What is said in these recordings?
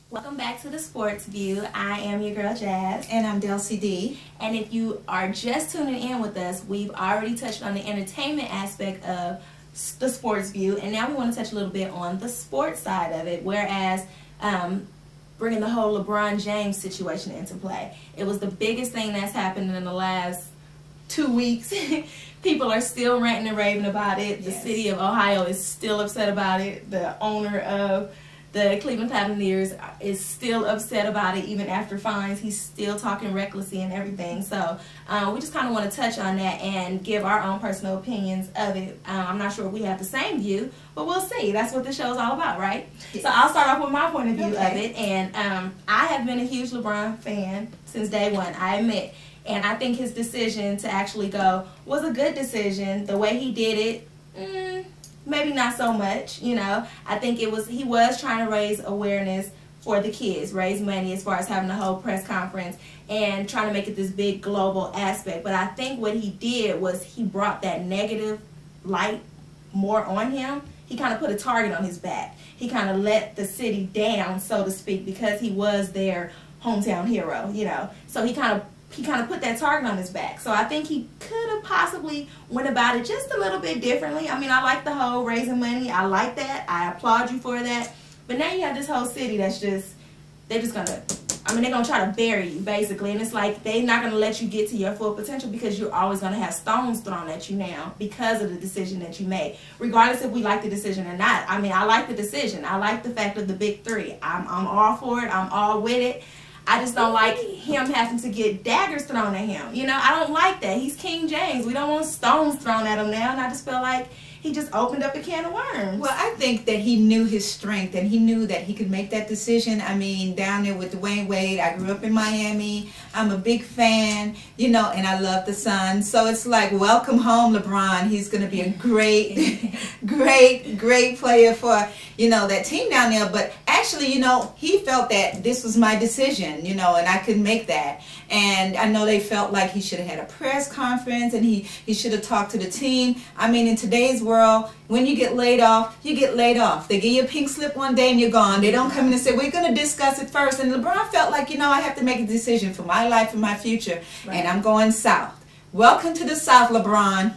Welcome back to the Sports View. I am your girl Jazz. And I'm Delcy D. And if you are just tuning in with us, we've already touched on the entertainment aspect of the Sports View, and now we want to touch a little bit on the sports side of it, whereas bringing the whole LeBron James situation into play. It was the biggest thing that's happened in the last 2 weeks. People are still ranting and raving about it. The city of Ohio is still upset about it. The owner of the Cleveland Cavaliers is still upset about it, even after fines. He's still talking recklessly and everything. So we just kind of want to touch on that and give our own personal opinions of it. I'm not sure if we have the same view, but we'll see. That's what the show is all about, right? Yes. So I'll start off with my point of view of it. And I have been a huge LeBron fan since day one, I admit. And I think his decision to actually go was a good decision. The way he did it, maybe not so much, you know. I think he was trying to raise awareness for the kids, raise money as far as having a whole press conference and trying to make it this big global aspect. But I think what he did was he brought that negative light more on him. He kind of put a target on his back. He kind of let the city down, so to speak, because he was their hometown hero, you know. So he kind of put that target on his back. So I think he could have possibly went about it just a little bit differently. I mean, I like the whole raising money. I like that. I applaud you for that. But now you have this whole city that's just, they're going to try to bury you, basically. And it's like they're not going to let you get to your full potential because you're always going to have stones thrown at you now because of the decision that you made. Regardless if we like the decision or not. I mean, I like the decision. I like the fact of the big three. I'm all for it. I'm all with it. I just don't like him having to get daggers thrown at him. You know, I don't like that. He's King James. We don't want stones thrown at him now. And I just feel like he just opened up a can of worms. Well, I think that he knew his strength and he knew that he could make that decision. I mean, down there with Dwayne Wade, I grew up in Miami. I'm a big fan, you know, and I love the Suns. So it's like, welcome home, LeBron. He's going to be a great, great player for, you know, that team down there. But actually, you know, he felt that this was my decision, you know, and I could make that. And I know they felt like he should have had a press conference and he should have talked to the team. I mean, in today's world, when you get laid off, you get laid off. They give you a pink slip one day and you're gone. They don't come in and say, we're going to discuss it first. And LeBron felt like, you know, I have to make a decision for my life and my future. Right. And I'm going south. Welcome to the South, LeBron.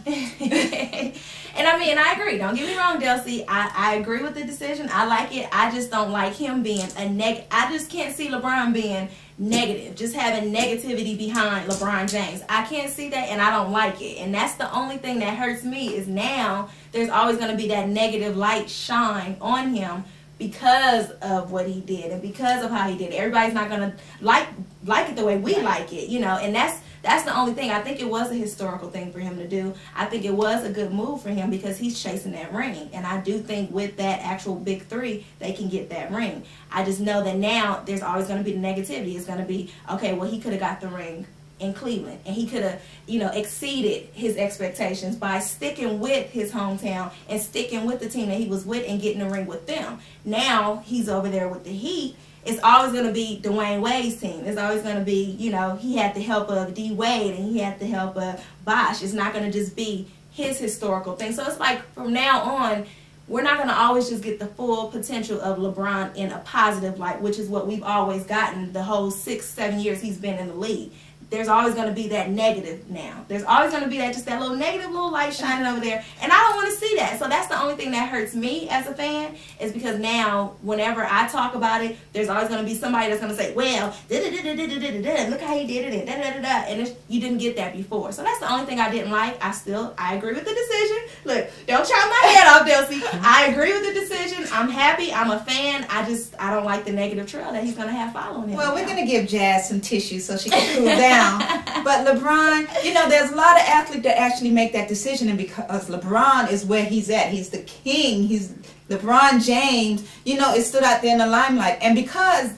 And I mean, I agree. Don't get me wrong, Delcy. I agree with the decision. I like it. I just don't like him being a I just can't see LeBron being negative. Just having negativity behind LeBron James. I can't see that, and I don't like it. And that's the only thing that hurts me is now there's always going to be that negative light shine on him because of what he did and because of how he did it. Everybody's not going to like it the way we like it, you know, and that's the only thing. I think it was a historical thing for him to do. I think it was a good move for him because he's chasing that ring. And I do think with that actual big three, they can get that ring. I just know that now there's always going to be the negativity. It's going to be, okay, well, he could have got the ring in Cleveland. And he could have, you know, exceeded his expectations by sticking with his hometown and sticking with the team that he was with and getting the ring with them. Now he's over there with the Heat. It's always going to be Dwayne Wade's team. It's always going to be, you know, he had the help of D. Wade and he had the help of Bosh. It's not going to just be his historical thing. So it's like from now on, we're not going to always just get the full potential of LeBron in a positive light, which is what we've always gotten the whole 6-7 years he's been in the league. There's always going to be that negative now. There's always going to be that just that little negative little light shining over there. And I don't want to see that. So that's the only thing that hurts me as a fan is because now whenever I talk about it, there's always going to be somebody that's going to say, well, look how he did it, and you didn't get that before. So that's the only thing I didn't like. I agree with the decision. Look, don't chop my head off, Delcy. I agree with the decision. I'm happy. I'm a fan. I don't like the negative trail that he's going to have following him. Well, we're going to give Jazz some tissue so she can cool down. But LeBron, you know, there's a lot of athletes that actually make that decision, and because LeBron is where he's at, he's the king, he's LeBron James, you know, it stood out there in the limelight. And because,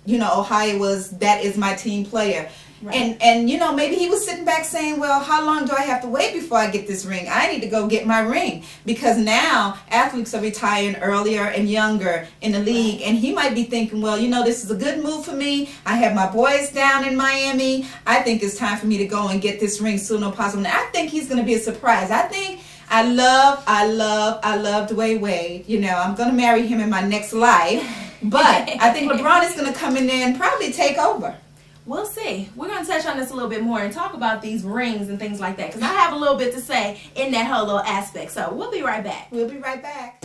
you know, Ohio that is my team player. Right. And you know, maybe he was sitting back saying, well, how long do I have to wait before I get this ring? I need to go get my ring. Because now athletes are retiring earlier and younger in the league. Right. And he might be thinking, well, you know, this is a good move for me. I have my boys down in Miami. I think it's time for me to go and get this ring sooner possible. And I think he's going to be a surprise. I think I love Dwayne Wade. You know, I'm going to marry him in my next life. But I think LeBron is going to come in there and probably take over. We'll see. We're going to touch on this a little bit more and talk about these rings and things like that, because I have a little bit to say in that whole little aspect. So we'll be right back. We'll be right back.